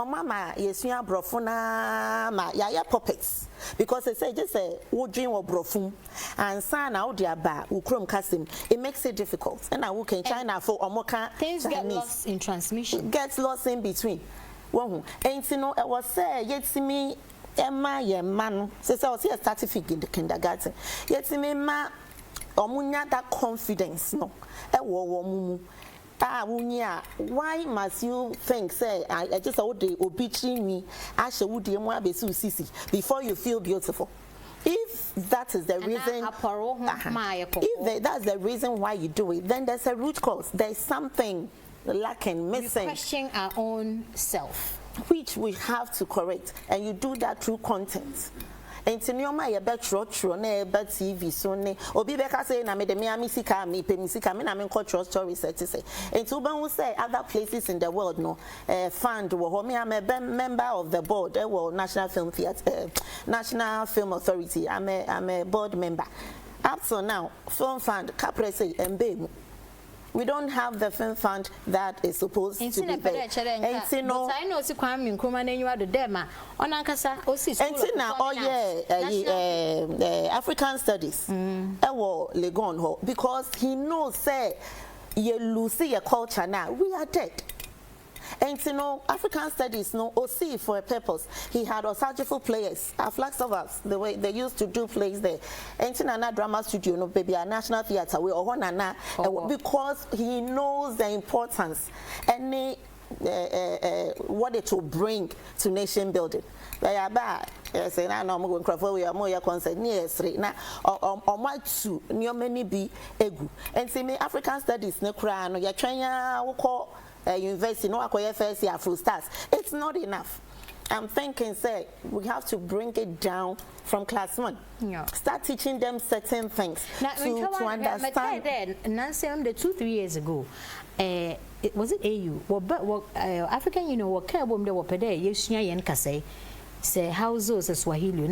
mama yesua brofuna ma ya puppets because they say just say wo dream or brofum and san out their ba ukrom kasim it makes it difficult and I work in China for omoka things get lost in transmission, gets lost in between. One ain't you know I was say yet me Emma ye man says I was here certificate in the kindergarten yet me ma omunya that confidence no e wo mumu why must you think say I just would obey me as would before you feel beautiful? If that is the reason, if that's the reason why you do it, then there's a root cause. There's something lacking, missing. We question our own self, which we have to correct, and you do that through content. And Tinyoma ya betro ne bet TV so ne obi beka say na me de meamisika me pe misika me na me cultural stories say and to ban say other places in the world no fund wo me am a member of the board National Film Theatre National Film Authority I'm a board member up to now film fund capre say embe we don't have the film fund that is supposed to be there. But I know si KWAME NKRUMAH na enyiwa do dem a onankasa osi school African Studies ewo Legon ho because he knows say ye lose your culture now we are dead. And you know, African Studies, no, OC for a purpose. He had surgical players, flags of us, the way they used to do plays there. And you know, drama studio, no, baby, a national theatre, we all because he knows the importance and what it will bring to nation building. They are bad. Say now, no, I'm going to we are more concerned. Yes, right now, on my two, near many be egu. And see me, African Studies, no crown, you're trying to call. University, no AKOFA Afro Stars. It's not enough. I'm thinking, say, we have to bring it down from class 1. Yeah. Start teaching them certain things now, to understand. Nancy, 2-3 years ago, was it AU? African, you know, what care about the wapede, Yeshia Yen Kase. Say houses Swahili.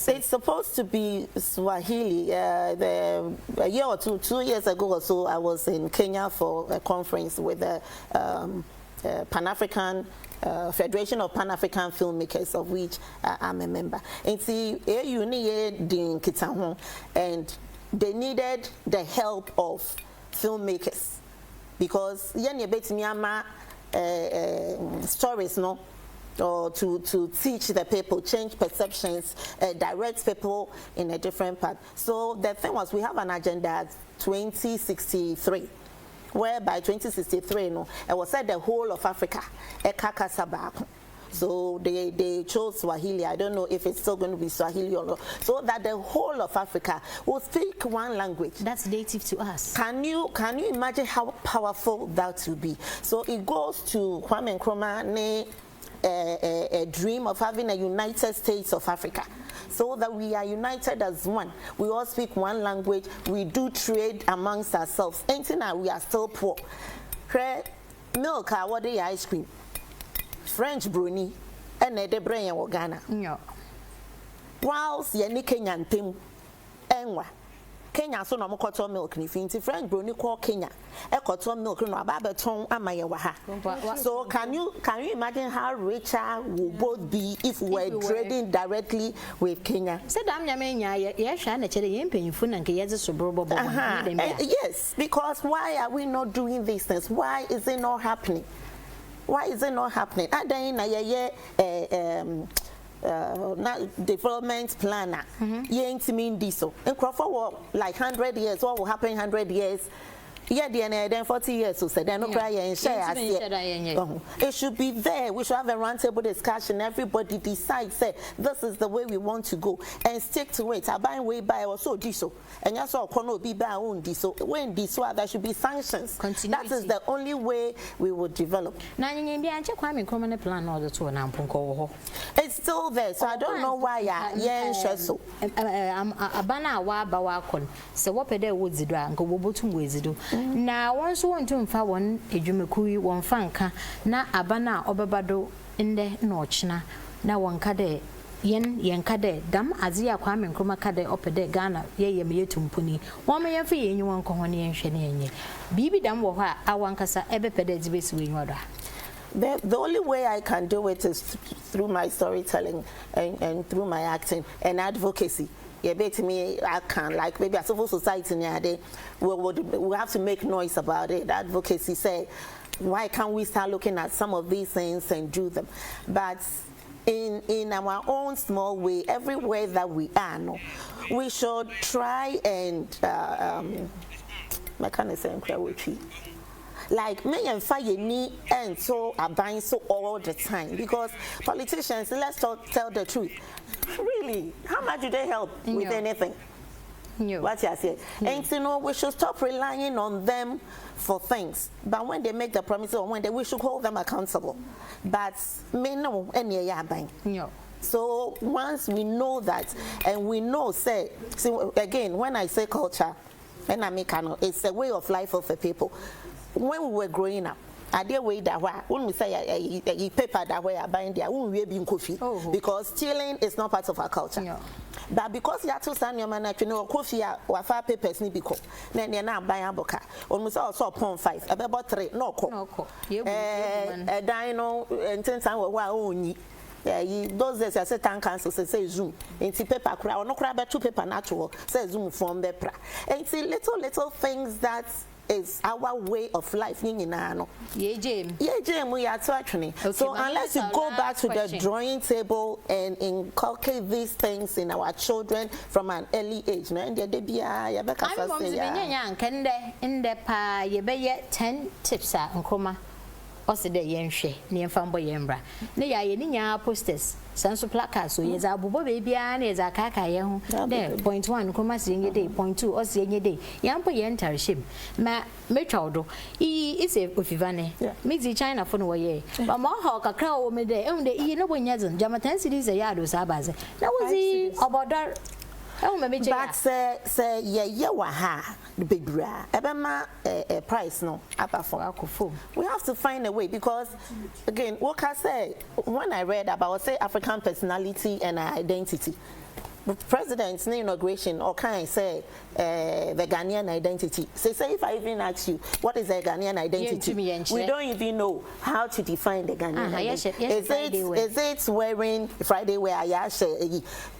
It's supposed to be Swahili. A year or 2 years ago or so, I was in Kenya for a conference with the Pan-African Federation of Pan-African Filmmakers, of which I'm a member. And see, and they needed the help of filmmakers because stories, no, or to teach the people, change perceptions, direct people in a different path. So the thing was, we have an agenda 2063, where by 2063, no, it was said the whole of Africa, so they chose Swahili. I don't know if it's still going to be Swahili or not. So that the whole of Africa will speak one language. That's native to us. Can you imagine how powerful that will be? So it goes to KWAME NKRUMAH, a dream of having a United States of Africa, so that we are united as one. We all speak one language. We do trade amongst ourselves. Until now, we are still poor. Milk, what the ice cream. French brownie and a brain in Ghana. No. Whilst ye Kenyan team, enwa Kenya so no cotton milk ni finti French brownie call Kenya. A cotton milk no ababeton amayewaha. So can you imagine how richer we both be if we were trading directly with Kenya? Said I'm yamenya ye sha na chere yen panyimfo na nke ye so brobo. Yes, because why are we not doing these things? Why is it not happening? Why is it not happening? Development planner. Ain't mean this so. In Crawford, like 100 years, what will happen in 100 years? Yeah, then 40 years so then no cry and share. It should be there. We should have a roundtable discussion. Everybody decides say this is the way we want to go and stick to it. I buy way by also diso. And you saw kono be by own diso. When diso there should be sanctions. That is the only way we would develop. Now KWAME NKRUMAH plan order to an ampunko. It's still there, so I don't know why so. Abana wa bawakon. So what pede wodzidwa nko bobotum wezido. Na once want to mfa won edwumekui won fanka na abana obebado inde nochna na wonka de yen kade dam azia KWAME NKRUMAH kade opede Ghana ye yetumpuni won me yemfa yenyi won ko ho ne yenhwe ne yenye bibi dam wo ha awankasa ebepede dibesi wenyodo The only way I can do it is through my storytelling and through my acting and advocacy. Yeah, bet me I can, like maybe a civil society nowadays, we have to make noise about it. Advocacy say, why can't we start looking at some of these things and do them? But in our own small way, everywhere that we are, no, we should try and like me and fire me and so are buying so all the time, because politicians, let's tell the truth, really, how much do they help with anything? What you say? And you know, we should stop relying on them for things, but when they make the promises or when we should hold them accountable. But me no any buying. So once we know that, and we know, say, so again, when I say culture, and I make it's a way of life of the people. When we were growing up, I did way that way. When we say a paper that way, I buy there, we be in coffee because stealing is not part of our culture. But because you have to stand your man, you know, coffee or 5 papers need because then you're not buying a book. Almost also upon 5, about 3, no co. A dino and 10 times only. Those days I said town council say Zoom. It's paper crowd, no crowd, but 2 paper natural, say Zoom from the pra. And see little things that is our way of life. Yeah, Jim, we are actually. So unless you go back to the drawing table and inculcate these things in our children from an early age, no, and they be in the pa, you be 10 tips at NKRUMAH. Also, the Yenshe, near Fambo Yembra. They are in posters, Sanso placards, so yes, Abu baby, and is a caca. There, point 1, NKRUMAH sing a day, point 2, or sing a day. Yampo enter ship. Ma Metraldo, he is a Ufivane, makes the China for no way. But more hawk a crow me day, only you know when Yazan, Jamatan cities a yard was Abaz. That was he about that. But say yeah waha the big bra ebema a price no apa for AKOFA. We have to find a way, because again what I say when I read about say African personality and identity, president's inauguration or can I say the Ghanaian identity. Say if I even ask you what is a Ghanaian identity, we don't even know how to define the Ghanaian identity. Is it wearing Friday wear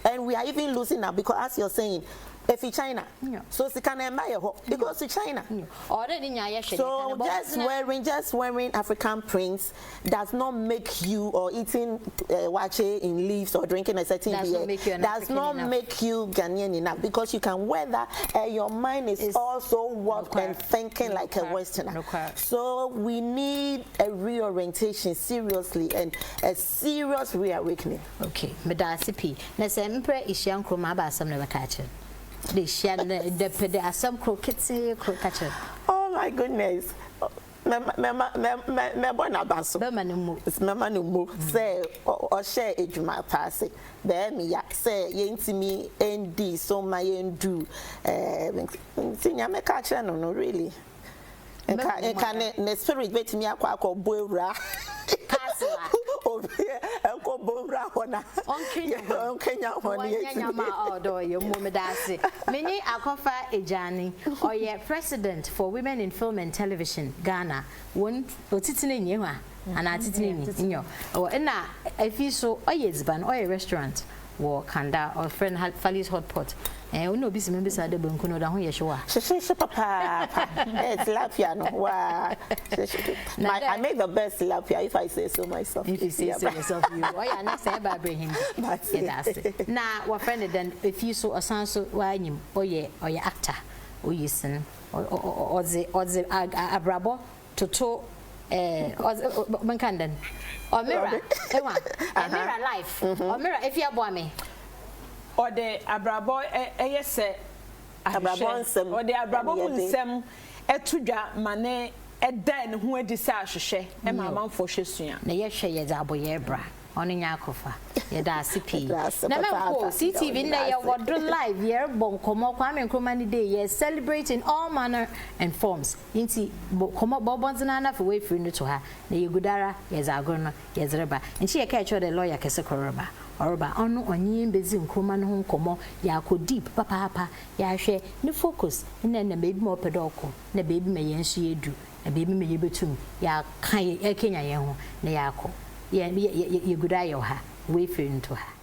and we are even losing now, because as you're saying, if it's China, so she can admire because it's China. So just wearing African prints does not make you, or eating wache in leaves or drinking a certain beer does not make you Ghanaian enough, because you can wear that and your mind is also worked and thinking like a Westerner. So we need a reorientation seriously, and a serious reawakening. Okay, Medasi na se mpre ishian kroma ba asam na bakache. Oh my goodness. Me born abaso. Mama no mo say or share ejuma pass. Be me ya say yentimi ND so my ndu tinya me ka kire no really. Enka ne spirit betimi akwa boewura. Many AKOFA EDJEANI or ye president for women in film and television Ghana one otitine nyewa and atitine nyo or na if so oyezban or a restaurant or kanda or friend Fali's hot pot. And no busy members are the bunkuno down here. Sure, papa, it's lapia. I make the best lapia if I say so myself. If you say so yourself, you are not saying about bringing him. Now, what friend then if you saw a son so why him or ye actor or you son or the abrabo to Mankandan or mirror, a mirror life or mirror if you are me. Or the abrabo yes abrabonsem or the abrabonsem etuja mane eden hu edisa ahwehwe e mama for hwesua na ye hwe ye zaboye bra ono nya AKOFA ye da CP na memko CTV na ye wodo live ye bonkomo KWAME NKRUMAH day ye celebrating all manner and forms inti komo bobonzina na for way free no to ha na ye gudara ye zagono ye zreba nchi ye ka echo the lawyer kese koroba Oroba onu onyin bezi NKRUMAH no nkomo ya ko deep papa ya hwe ni focus na baby mo pedoko na baby me yensu yedu baby me yebetum ya kan e Kenya ye ho na ya akọ ye guda ye ha we free into ha